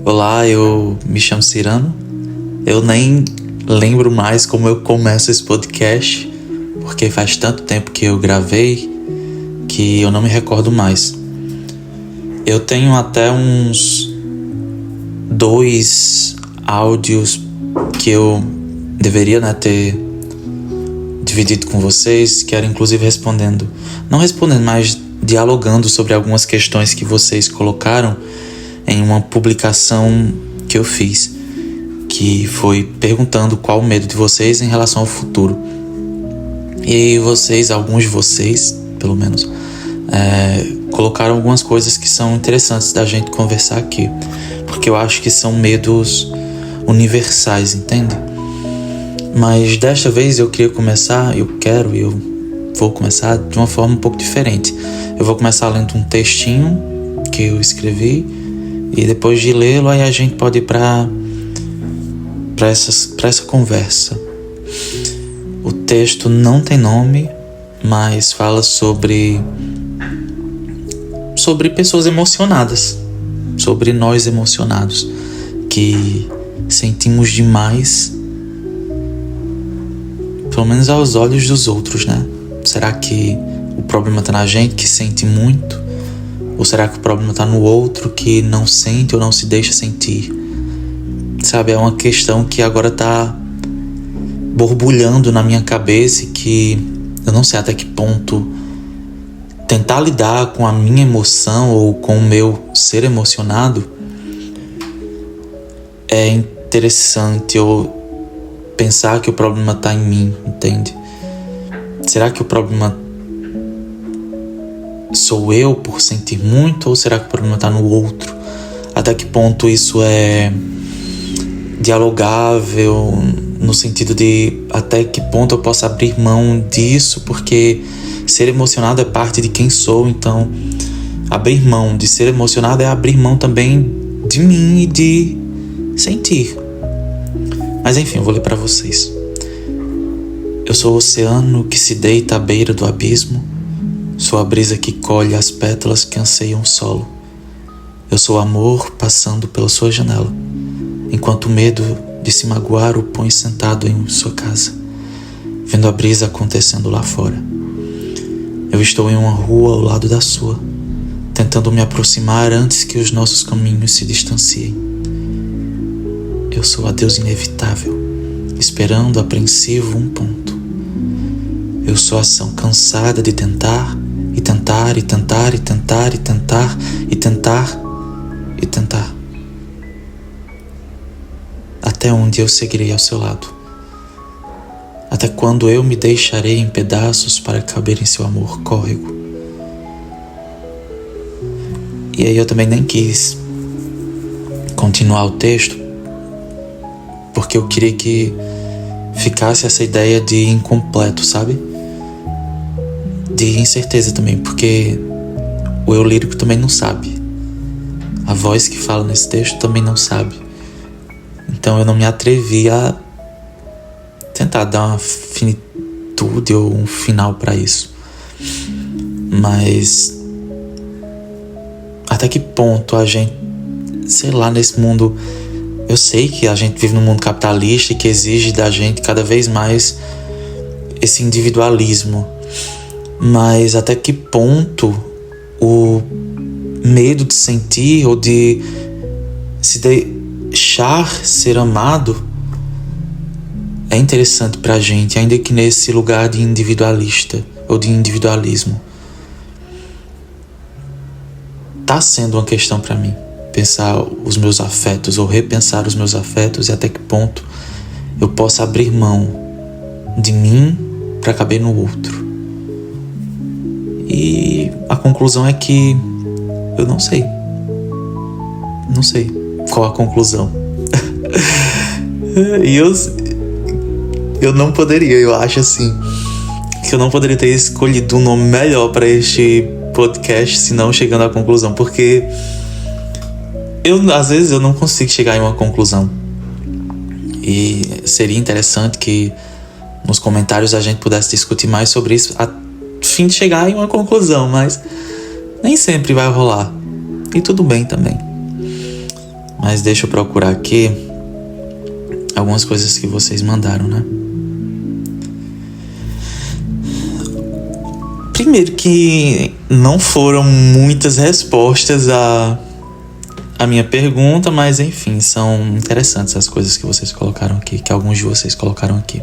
Olá, eu me chamo Cirano. Eu nem lembro mais como eu começo esse podcast, porque faz tanto tempo que eu gravei que eu não me recordo mais. Eu tenho até uns 2 áudios que eu deveria ter dividido com vocês, que era inclusive não respondendo, mas dialogando sobre algumas questões que vocês colocaram em uma publicação que eu fiz, que foi perguntando qual o medo de vocês em relação ao futuro. E alguns de vocês, pelo menos, colocaram algumas coisas que são interessantes da gente conversar aqui, porque eu acho que são medos universais, entende? Mas desta vez eu vou começar de uma forma um pouco diferente. Eu vou começar lendo um textinho que eu escrevi, e depois de lê-lo, aí a gente pode ir para essa conversa. O texto não tem nome, mas fala sobre pessoas emocionadas, sobre nós emocionados, que sentimos demais, pelo menos aos olhos dos outros, né? Será que o problema está na gente que sente muito? Ou será que o problema está no outro que não sente ou não se deixa sentir? Sabe, é uma questão que agora está borbulhando na minha cabeça e que eu não sei até que ponto tentar lidar com a minha emoção ou com o meu ser emocionado é interessante, ou pensar que o problema está em mim, entende? Será que o problema sou eu por sentir muito, ou será que o problema está no outro? Até que ponto isso é dialogável, no sentido de até que ponto eu posso abrir mão disso, porque ser emocionado é parte de quem sou, então abrir mão de ser emocionado é abrir mão também de mim e de sentir. Mas enfim, eu vou ler para vocês. Eu sou o oceano que se deita à beira do abismo. Sou a brisa que colhe as pétalas que anseiam o solo. Eu sou o amor passando pela sua janela, enquanto o medo de se magoar o põe sentado em sua casa, vendo a brisa acontecendo lá fora. Eu estou em uma rua ao lado da sua, tentando me aproximar antes que os nossos caminhos se distanciem. Eu sou a Deus inevitável, esperando apreensivo um ponto. Eu sou a ação cansada de tentar, e tentar, e tentar, e tentar, e tentar, e tentar, e tentar. Até onde eu seguirei ao seu lado? Até quando eu me deixarei em pedaços para caber em seu amor córrego? E aí eu também nem quis continuar o texto, porque eu queria que ficasse essa ideia de incompleto, sabe? De incerteza também, porque o eu lírico também não sabe. A voz que fala nesse texto também não sabe. Então eu não me atrevi a tentar dar uma finitude ou um final para isso. Mas até que ponto a gente, sei lá, nesse mundo, eu sei que a gente vive num mundo capitalista e que exige da gente cada vez mais esse individualismo. Mas até que ponto o medo de sentir ou de se deixar ser amado é interessante pra gente, ainda que nesse lugar de individualista ou de individualismo. Tá sendo uma questão pra mim pensar os meus afetos ou repensar os meus afetos, e até que ponto eu posso abrir mão de mim pra caber no outro. E a conclusão é que eu não sei qual a conclusão. E eu não poderia, eu acho assim, que eu não poderia ter escolhido um nome melhor para este podcast, senão chegando à conclusão, porque às vezes eu não consigo chegar em uma conclusão. E seria interessante que nos comentários a gente pudesse discutir mais sobre isso, a fim de chegar em uma conclusão, mas nem sempre vai rolar. E tudo bem também. Mas deixa eu procurar aqui algumas coisas que vocês mandaram, né? Primeiro que não foram muitas respostas à minha pergunta, mas enfim, são interessantes as coisas que vocês colocaram aqui, que alguns de vocês colocaram aqui.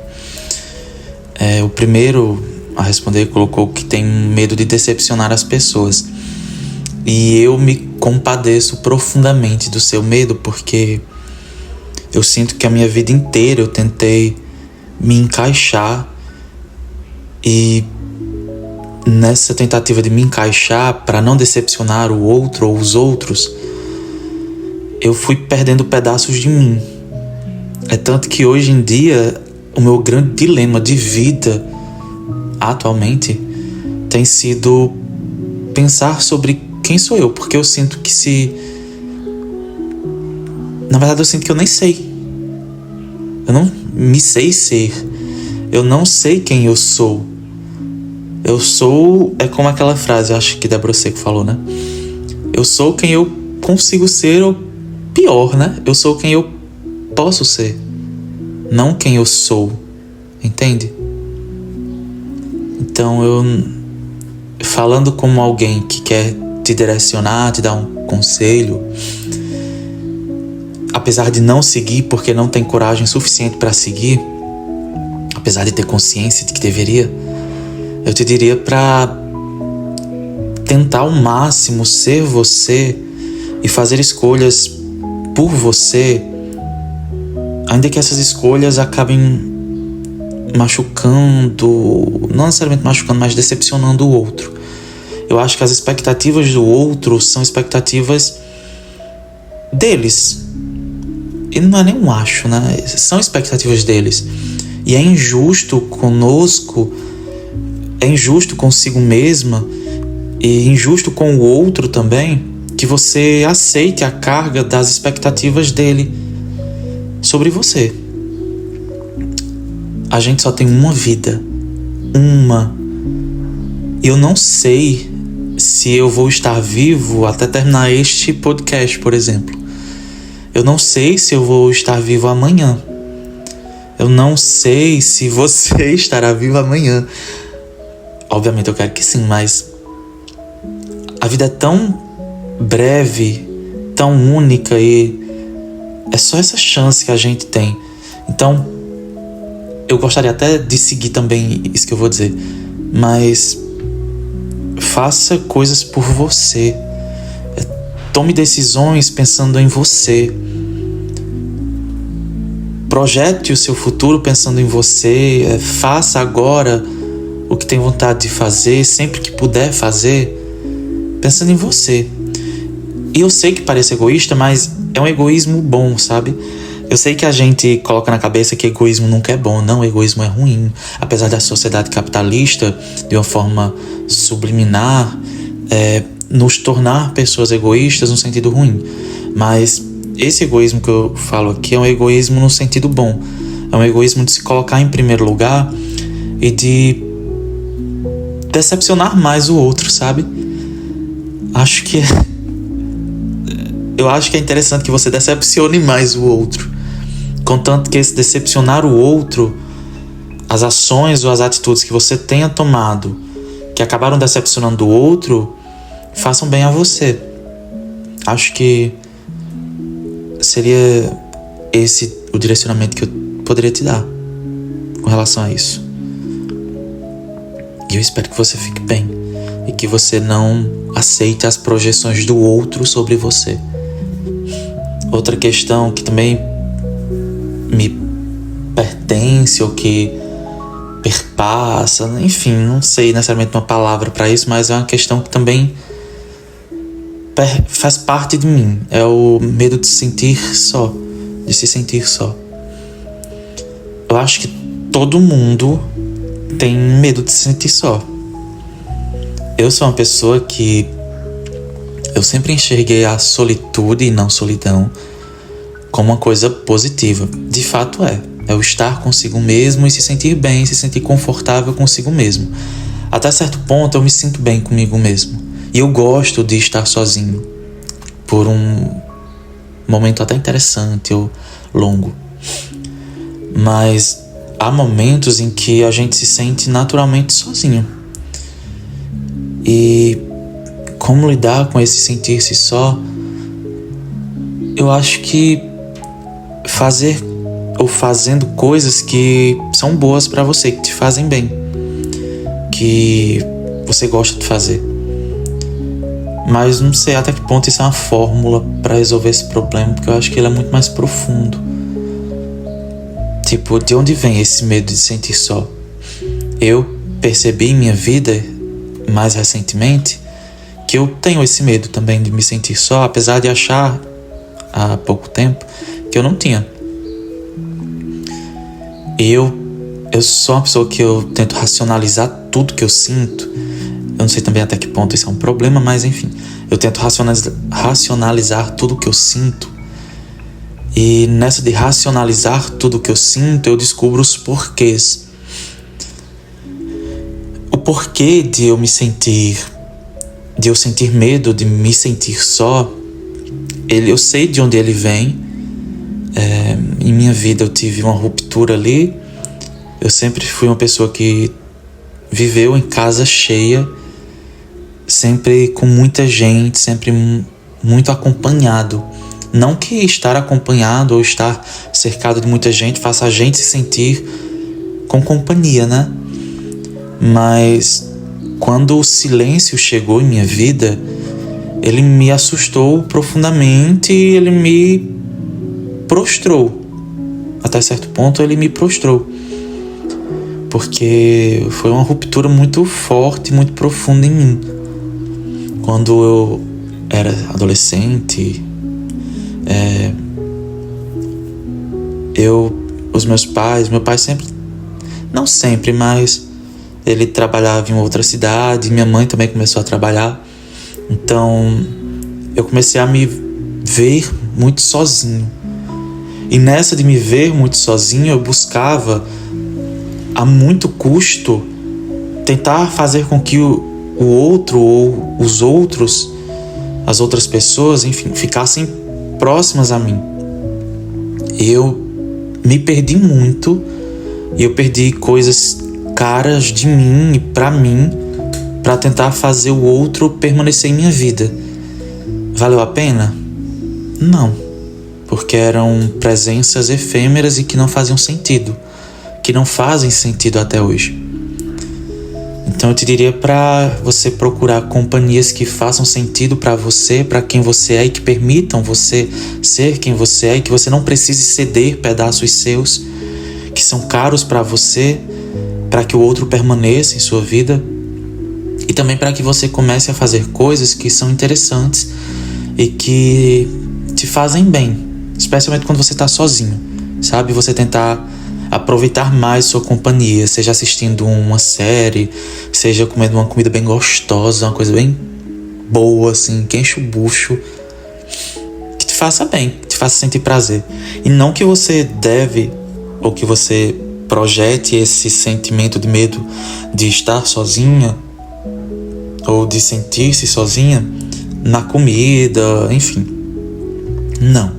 O primeiro a responder colocou que tem medo de decepcionar as pessoas. E eu me compadeço profundamente do seu medo, porque eu sinto que a minha vida inteira eu tentei me encaixar, e nessa tentativa de me encaixar para não decepcionar o outro ou os outros, eu fui perdendo pedaços de mim. É tanto que hoje em dia o meu grande dilema de vida atualmente tem sido pensar sobre quem sou eu, porque eu sinto que na verdade eu sinto que eu nem sei. Eu não me sei ser. Eu não sei quem eu sou. Eu sou... É como aquela frase, acho que Débora Seco falou, né? Eu sou quem eu consigo ser, ou pior, né? Eu sou quem eu posso ser, não quem eu sou. Entende? Então falando como alguém que quer te direcionar, te dar um conselho, apesar de não seguir porque não tem coragem suficiente para seguir, apesar de ter consciência de que deveria, eu te diria para tentar ao máximo ser você e fazer escolhas por você, ainda que essas escolhas acabem machucando, não necessariamente machucando, mas decepcionando o outro. Eu acho que as expectativas do outro são expectativas deles. E não é nem um acho, né? São expectativas deles. E é injusto conosco, é injusto consigo mesma e injusto com o outro também, que você aceite a carga das expectativas dele sobre você. A gente só tem uma vida. Uma. E eu não sei se eu vou estar vivo até terminar este podcast, por exemplo. Eu não sei se eu vou estar vivo amanhã. Eu não sei se você estará vivo amanhã. Obviamente eu quero que sim, mas a vida é tão breve, tão única, e é só essa chance que a gente tem. Então, eu gostaria até de seguir também isso que eu vou dizer, mas faça coisas por você. Tome decisões pensando em você. Projete o seu futuro pensando em você. Faça agora o que tem vontade de fazer, sempre que puder fazer, pensando em você. E eu sei que parece egoísta, mas é um egoísmo bom, sabe? Eu sei que a gente coloca na cabeça que egoísmo nunca é bom. Não, egoísmo é ruim. Apesar da sociedade capitalista, de uma forma subliminar, nos tornar pessoas egoístas no sentido ruim. Mas esse egoísmo que eu falo aqui é um egoísmo no sentido bom. É um egoísmo de se colocar em primeiro lugar e de decepcionar mais o outro, sabe? Eu acho que é interessante que você decepcione mais o outro. Contanto que esse decepcionar o outro, as ações ou as atitudes que você tenha tomado, que acabaram decepcionando o outro, façam bem a você. Acho que seria esse o direcionamento que eu poderia te dar com relação a isso. E eu espero que você fique bem e que você não aceite as projeções do outro sobre você. Outra questão que também me pertence ou que perpassa, enfim, não sei necessariamente uma palavra para isso, mas é uma questão que também faz parte de mim. É o medo de se sentir só. Eu acho que todo mundo tem medo de se sentir só. Eu sou uma pessoa que eu sempre enxerguei a solitude e não solidão como uma coisa positiva. De fato é o estar consigo mesmo e se sentir bem, se sentir confortável consigo mesmo. Até certo ponto eu me sinto bem comigo mesmo. E eu gosto de estar sozinho por um momento até interessante ou longo. Mas há momentos em que a gente se sente naturalmente sozinho. E como lidar com esse sentir-se só? Eu acho que fazendo coisas que são boas para você, que te fazem bem, que você gosta de fazer. Mas não sei até que ponto isso é uma fórmula para resolver esse problema, porque eu acho que ele é muito mais profundo. Tipo, de onde vem esse medo de sentir só? Eu percebi em minha vida, mais recentemente, que eu tenho esse medo também de me sentir só, apesar de achar há pouco tempo que eu não tinha. Eu sou uma pessoa que eu tento racionalizar tudo que eu sinto. Eu não sei também até que ponto isso é um problema, mas enfim. Eu tento racionalizar tudo que eu sinto. E nessa de racionalizar tudo que eu sinto, eu descubro os porquês. O porquê de eu sentir medo, de me sentir só, eu sei de onde ele vem. Em minha vida eu tive uma ruptura ali. Eu sempre fui uma pessoa que viveu em casa cheia, sempre com muita gente, sempre muito acompanhado. Não que estar acompanhado ou estar cercado de muita gente faça a gente se sentir com companhia, né? Mas quando o silêncio chegou em minha vida, ele me assustou profundamente e ele me prostrou. Até certo ponto ele me prostrou. Porque foi uma ruptura muito forte, muito profunda em mim. Quando eu era adolescente, meu pai sempre, não sempre, mas ele trabalhava em outra cidade, minha mãe também começou a trabalhar. Então eu comecei a me ver muito sozinho. E nessa de me ver muito sozinho, eu buscava a muito custo tentar fazer com que o outro ou os outros, as outras pessoas, enfim, ficassem próximas a mim. Eu me perdi muito e eu perdi coisas caras de mim e pra mim pra tentar fazer o outro permanecer em minha vida. Valeu a pena? Não, porque eram presenças efêmeras e que não faziam sentido, que não fazem sentido até hoje. Então eu te diria para você procurar companhias que façam sentido para você, para quem você é e que permitam você ser quem você é e que você não precise ceder pedaços seus que são caros para você, para que o outro permaneça em sua vida, e também para que você comece a fazer coisas que são interessantes e que te fazem bem, especialmente quando você está sozinho, sabe? Você tentar aproveitar mais sua companhia, seja assistindo uma série, seja comendo uma comida bem gostosa, uma coisa bem boa, assim, que enche o bucho, que te faça bem, que te faça sentir prazer. E não que você deve, ou que você projete esse sentimento de medo de estar sozinha, ou de sentir-se sozinha, na comida, enfim. Não.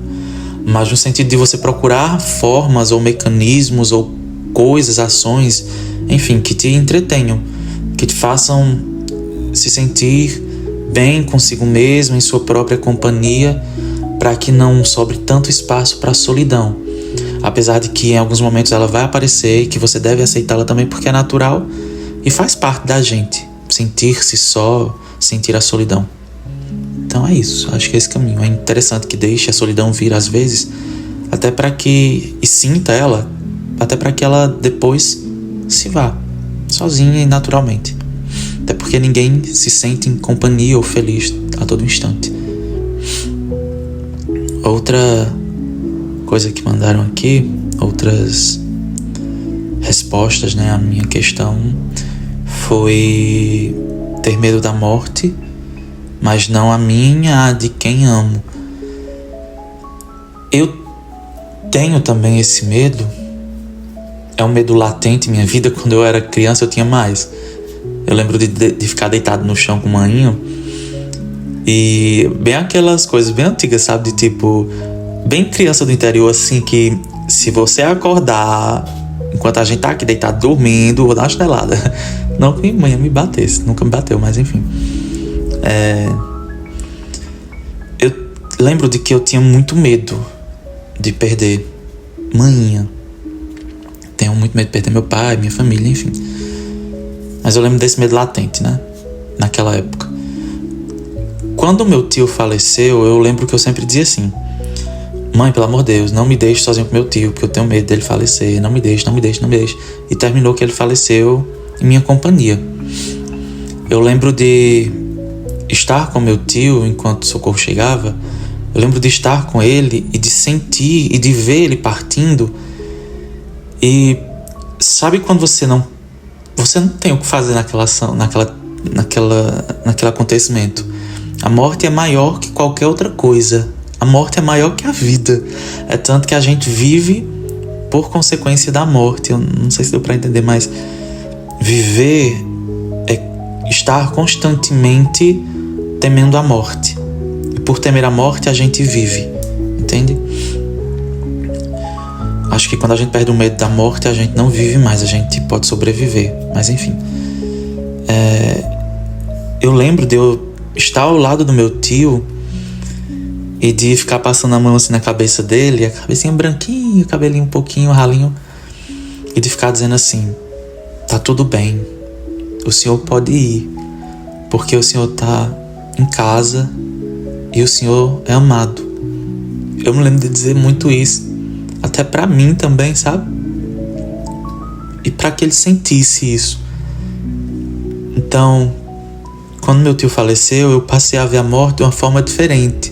Mas no sentido de você procurar formas ou mecanismos ou coisas, ações, enfim, que te entretenham, que te façam se sentir bem consigo mesmo, em sua própria companhia, para que não sobre tanto espaço para a solidão. Apesar de que em alguns momentos ela vai aparecer e que você deve aceitá-la também, porque é natural e faz parte da gente, sentir-se só, sentir a solidão. Então é isso, acho que é esse caminho. É interessante que deixe a solidão vir às vezes, até para que, e sinta ela, até para que ela depois se vá, sozinha e naturalmente. Até porque ninguém se sente em companhia ou feliz a todo instante. Outra coisa que mandaram aqui, outras respostas, né, à minha questão, foi ter medo da morte, mas não a minha, a de quem amo. Eu tenho também esse medo. É um medo latente em minha vida. Quando eu era criança eu tinha mais. Eu lembro de ficar deitado no chão com o maninho, e bem aquelas coisas bem antigas, sabe? De tipo, bem criança do interior, assim, que se você acordar enquanto a gente tá aqui deitado dormindo, vou dar uma chinelada. Não que minha mãe me batesse, nunca me bateu, mas enfim. Eu lembro de que eu tinha muito medo de perder manhinha. Tenho muito medo de perder meu pai, minha família, enfim. Mas eu lembro desse medo latente, né? Naquela época. Quando meu tio faleceu, eu lembro que eu sempre dizia assim: mãe, pelo amor de Deus, não me deixe sozinho com meu tio, porque eu tenho medo dele falecer. Não me deixe, não me deixe, não me deixe. E terminou que ele faleceu em minha companhia. Eu lembro de estar com meu tio enquanto o socorro chegava. Eu lembro de estar com ele e de sentir e de ver ele partindo. E sabe quando você não tem o que fazer naquela ação, naquele acontecimento? A morte é maior que qualquer outra coisa. A morte é maior que a vida. É tanto que a gente vive por consequência da morte. Eu não sei se deu para entender, mas viver é estar constantemente temendo a morte. E por temer a morte, a gente vive. Entende? Acho que quando a gente perde o medo da morte, a gente não vive mais. A gente pode sobreviver. Mas enfim. Eu lembro de eu estar ao lado do meu tio e de ficar passando a mão assim na cabeça dele, a cabecinha branquinha, o cabelinho um pouquinho ralinho, e de ficar dizendo assim: tá tudo bem, o senhor pode ir, porque o senhor tá em casa e o senhor é amado. Eu me lembro de dizer muito isso, até pra mim também, sabe? E pra que ele sentisse isso. Então, quando meu tio faleceu, eu passei a ver a morte de uma forma diferente.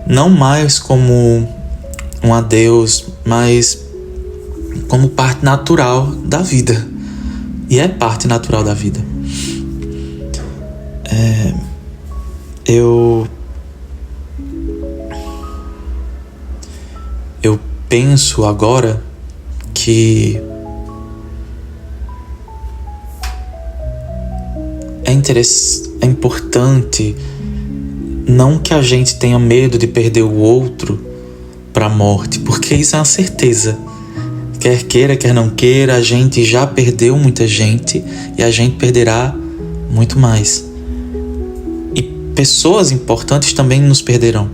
Não mais como um adeus, mas como parte natural da vida. E é parte natural da vida. Eu penso agora que é importante não que a gente tenha medo de perder o outro para a morte, porque isso é uma certeza. Quer queira, quer não queira, a gente já perdeu muita gente e a gente perderá muito mais. E pessoas importantes também nos perderão.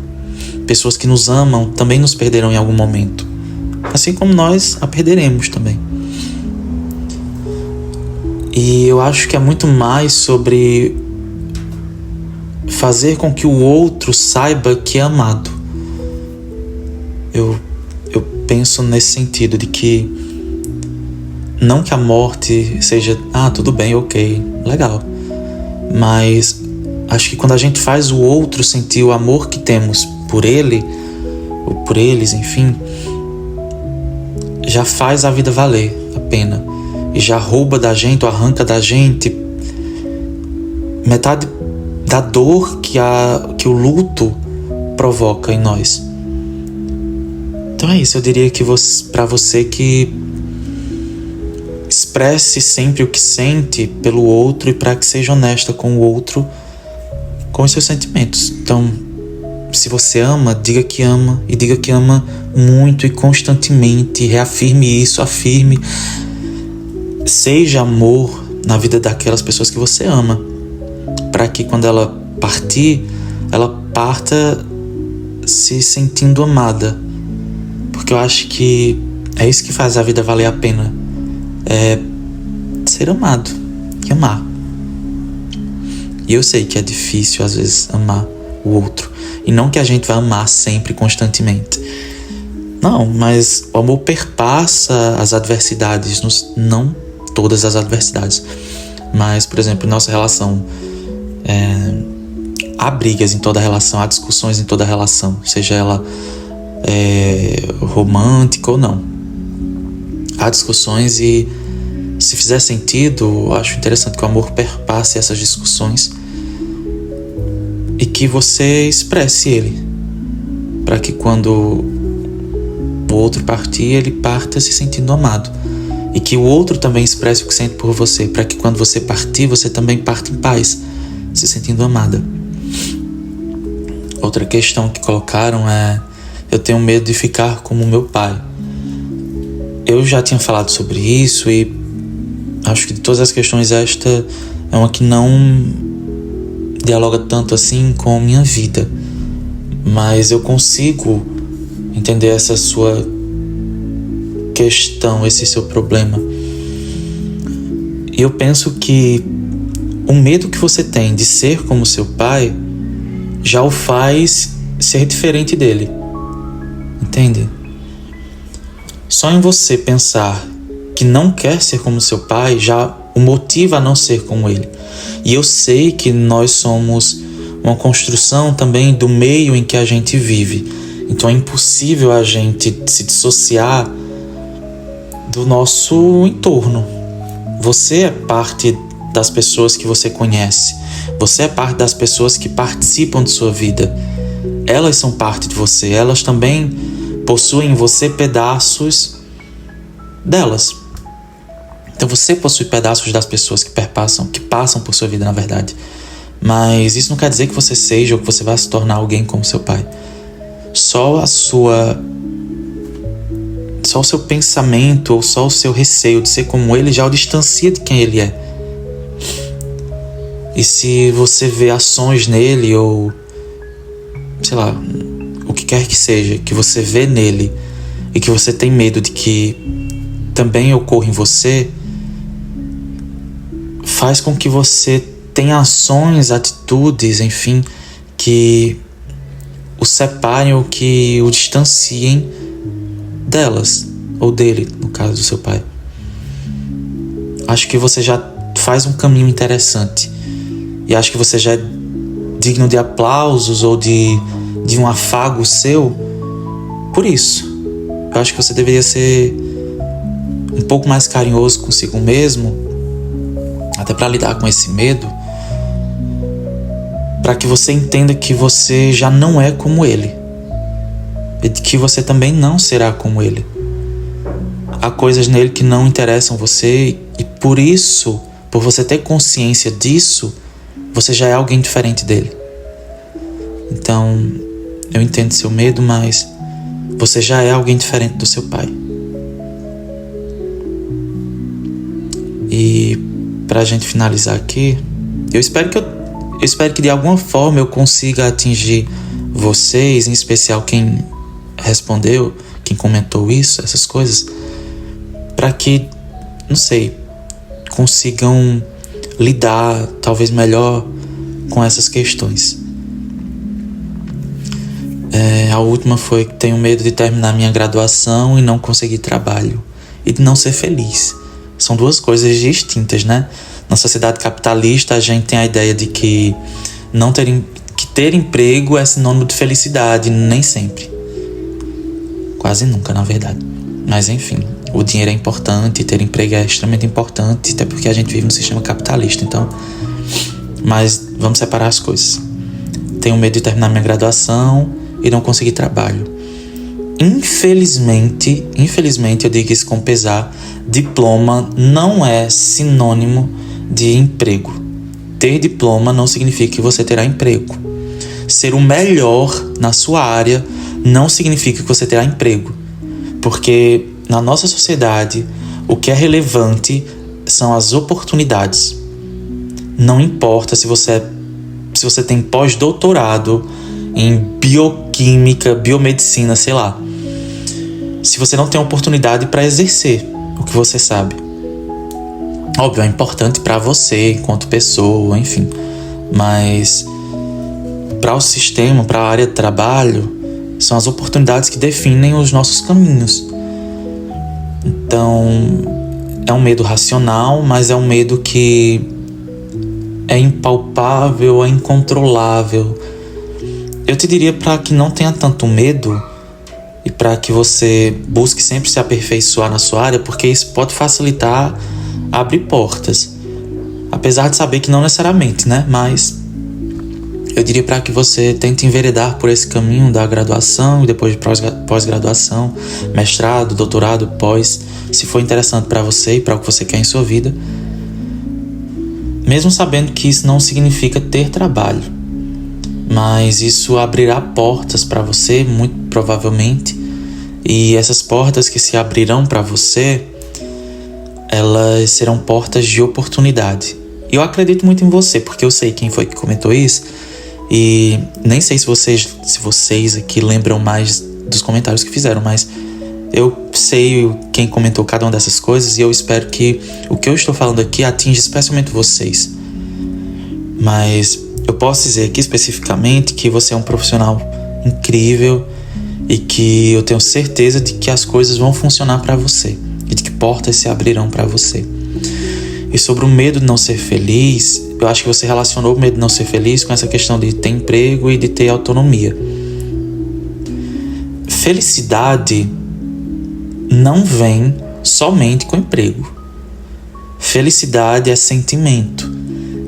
Pessoas que nos amam também nos perderão em algum momento. Assim como nós a perderemos também. E eu acho que é muito mais sobre fazer com que o outro saiba que é amado. Eu penso nesse sentido de que não que a morte seja tudo bem, ok, legal, mas acho que quando a gente faz o outro sentir o amor que temos por ele ou por eles, enfim, já faz a vida valer a pena e já rouba da gente ou arranca da gente metade da dor que o luto provoca em nós. Então é isso, eu diria que para você que expresse sempre o que sente pelo outro e para que seja honesta com o outro, com os seus sentimentos. Então, se você ama, diga que ama e diga que ama muito e constantemente, reafirme isso, afirme. Seja amor na vida daquelas pessoas que você ama, para que quando ela partir, ela parta se sentindo amada. Porque eu acho que é isso que faz a vida valer a pena. É ser amado e amar. E eu sei que é difícil às vezes amar o outro. E não que a gente vai amar sempre, constantemente. Não, mas o amor perpassa as adversidades, não todas as adversidades. Mas, por exemplo, em nossa relação, há brigas em toda relação, há discussões em toda relação, seja ela romântica ou não. Há discussões e, se fizer sentido, eu acho interessante que o amor perpasse essas discussões e que você expresse ele, para que quando o outro partir, ele parta se sentindo amado, e que o outro também expresse o que sente por você, para que quando você partir, você também parte em paz, se sentindo amada. Outra questão que colocaram é eu tenho medo de ficar como meu pai. Eu já tinha falado sobre isso e acho que de todas as questões esta é uma que não dialoga tanto assim com a minha vida. Mas eu consigo entender essa sua questão, esse seu problema. E eu penso que o medo que você tem de ser como seu pai já o faz ser diferente dele. Entende? Só em você pensar que não quer ser como seu pai já o motiva a não ser como ele. E eu sei que nós somos uma construção também do meio em que a gente vive. Então é impossível a gente se dissociar do nosso entorno. Você é parte das pessoas que você conhece. Você é parte das pessoas que participam de sua vida. Elas são parte de você. Elas também possuem em você pedaços delas. Então você possui pedaços das pessoas que passam por sua vida, na verdade. Mas isso não quer dizer que você seja ou que você vai se tornar alguém como seu pai. Só o seu pensamento ou só o seu receio de ser como ele já o distancia de quem ele é. E se você vê ações nele ou, sei lá, o que quer que seja, que você vê nele e que você tem medo de que também ocorra em você, faz com que você tenha ações, atitudes, enfim, que o separem ou que o distanciem delas, ou dele, no caso do seu pai. Acho que você já faz um caminho interessante. E acho que você já é digno de aplausos ou de um afago seu por isso. Eu acho que você deveria ser um pouco mais carinhoso consigo mesmo, até para lidar com esse medo, para que você entenda que você já não é como ele e que você também não será como ele. Há coisas nele que não interessam você e por isso, por você ter consciência disso, você já é alguém diferente dele. Então, eu entendo seu medo, mas você já é alguém diferente do seu pai. E pra gente finalizar aqui, eu espero que de alguma forma eu consiga atingir vocês, em especial quem respondeu, quem comentou isso, essas coisas, para que, não sei, consigam lidar talvez melhor com essas questões. A última foi que tenho medo de terminar minha graduação e não conseguir trabalho e de não ser feliz. São duas coisas distintas, né? Na sociedade capitalista a gente tem a ideia de que ter emprego é sinônimo de felicidade, nem sempre. Quase nunca, na verdade. Mas enfim, o dinheiro é importante, ter emprego é extremamente importante, até porque a gente vive no sistema capitalista, então. Mas vamos separar as coisas. Tenho medo de terminar minha graduação e não conseguir trabalho. Infelizmente, eu digo isso com pesar, diploma não é sinônimo de emprego. Ter diploma não significa que você terá emprego. Ser o melhor na sua área não significa que você terá emprego. Porque na nossa sociedade, o que é relevante são as oportunidades. Não importa se você tem pós-doutorado em bioquímica, biomedicina, sei lá. Se você não tem oportunidade para exercer o que você sabe. Óbvio, é importante para você enquanto pessoa, enfim. Mas para o sistema, para a área de trabalho, são as oportunidades que definem os nossos caminhos. Então, é um medo racional, mas é um medo que é impalpável, é incontrolável. Eu te diria para que não tenha tanto medo e para que você busque sempre se aperfeiçoar na sua área, porque isso pode facilitar abrir portas. Apesar de saber que não necessariamente, né? Mas eu diria para que você tente enveredar por esse caminho da graduação e depois de pós-graduação, mestrado, doutorado, pós, se for interessante para você e para o que você quer em sua vida. Mesmo sabendo que isso não significa ter trabalho. mas isso abrirá portas para você, muito provavelmente, e essas portas que se abrirão para você, elas serão portas de oportunidade. E eu acredito muito em você, porque eu sei quem foi que comentou isso, e nem sei se vocês aqui lembram mais dos comentários que fizeram, mas eu sei quem comentou cada uma dessas coisas, e eu espero que o que eu estou falando aqui atinja especialmente vocês. Mas eu posso dizer aqui especificamente que você é um profissional incrível e que eu tenho certeza de que as coisas vão funcionar para você e de que portas se abrirão para você. E sobre o medo de não ser feliz, eu acho que você relacionou o medo de não ser feliz com essa questão de ter emprego e de ter autonomia. Felicidade não vem somente com emprego. Felicidade é sentimento.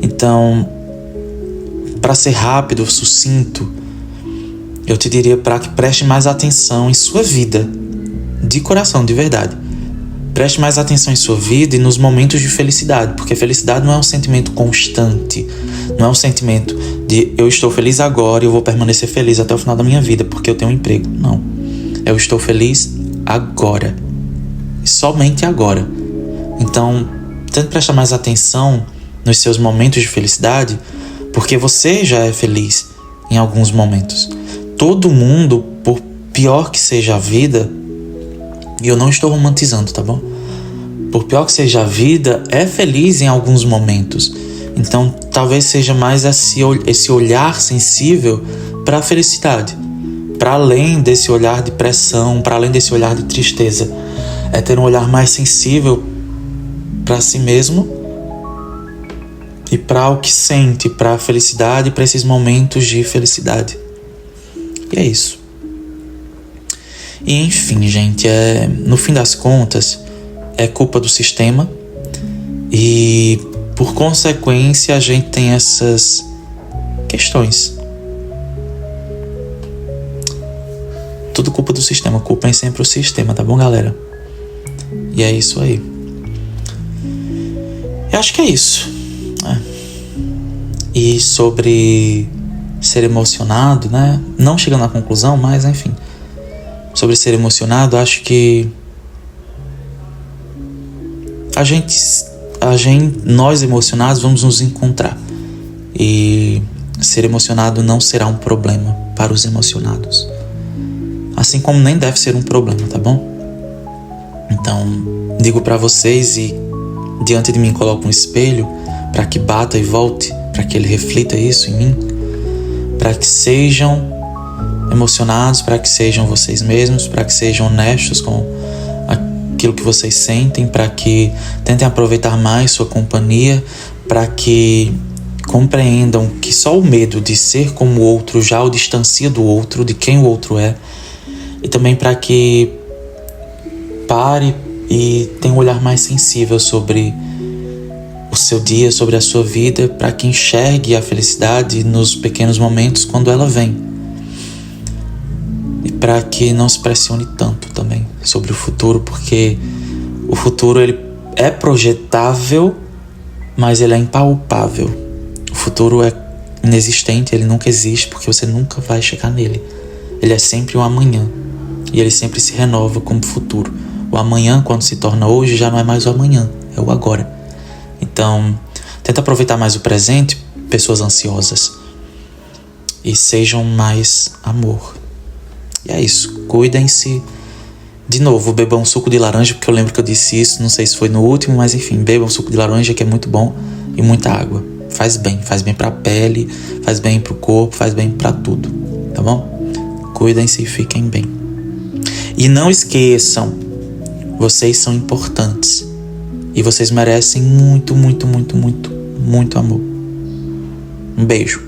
Então, para ser rápido, sucinto, eu te diria para que preste mais atenção em sua vida, de coração, de verdade. Preste mais atenção em sua vida e nos momentos de felicidade, porque felicidade não é um sentimento constante, não é um sentimento de eu estou feliz agora e eu vou permanecer feliz até o final da minha vida porque eu tenho um emprego. Não, eu estou feliz agora, somente agora. Então, tente prestar mais atenção nos seus momentos de felicidade, porque você já é feliz em alguns momentos. Todo mundo, por pior que seja a vida, e eu não estou romantizando, tá bom? Por pior que seja a vida, é feliz em alguns momentos. Então, talvez seja mais esse olhar sensível para a felicidade. Para além desse olhar de pressão, para além desse olhar de tristeza. É ter um olhar mais sensível para si mesmo e para o que sente, para a felicidade, para esses momentos de felicidade. E é isso. E enfim, gente, no fim das contas, é culpa do sistema e, por consequência, a gente tem essas questões. Tudo culpa do sistema, culpem sempre o sistema, tá bom, galera? E é isso aí. Eu acho que é isso. E sobre ser emocionado, né? Não chegando à conclusão, mas enfim. Sobre ser emocionado, acho que nós emocionados vamos nos encontrar. E ser emocionado não será um problema para os emocionados. Assim como nem deve ser um problema, tá bom? Então, digo para vocês e diante de mim coloco um espelho para que bata e volte, para que ele reflita isso em mim, para que sejam emocionados, para que sejam vocês mesmos, para que sejam honestos com aquilo que vocês sentem, para que tentem aproveitar mais sua companhia, para que compreendam que só o medo de ser como o outro já o distancia do outro, de quem o outro é, e também para que pare e tenha um olhar mais sensível sobre o seu dia, sobre a sua vida, para que enxergue a felicidade nos pequenos momentos quando ela vem. E para que não se pressione tanto também sobre o futuro, porque o futuro ele é projetável, mas ele é impalpável. O futuro é inexistente, ele nunca existe, porque você nunca vai chegar nele. Ele é sempre um amanhã, e ele sempre se renova como futuro. O amanhã, quando se torna hoje, já não é mais o amanhã, é o agora. Então, tenta aproveitar mais o presente, pessoas ansiosas, e sejam mais amor. E é isso, cuidem-se. De novo, bebam suco de laranja, porque eu lembro que eu disse isso, não sei se foi no último, mas enfim, bebam suco de laranja, que é muito bom, e muita água. Faz bem pra pele, faz bem pro corpo, faz bem pra tudo, tá bom? Cuidem-se e fiquem bem. E não esqueçam, vocês são importantes. E vocês merecem muito, muito, muito, muito, muito amor. Um beijo.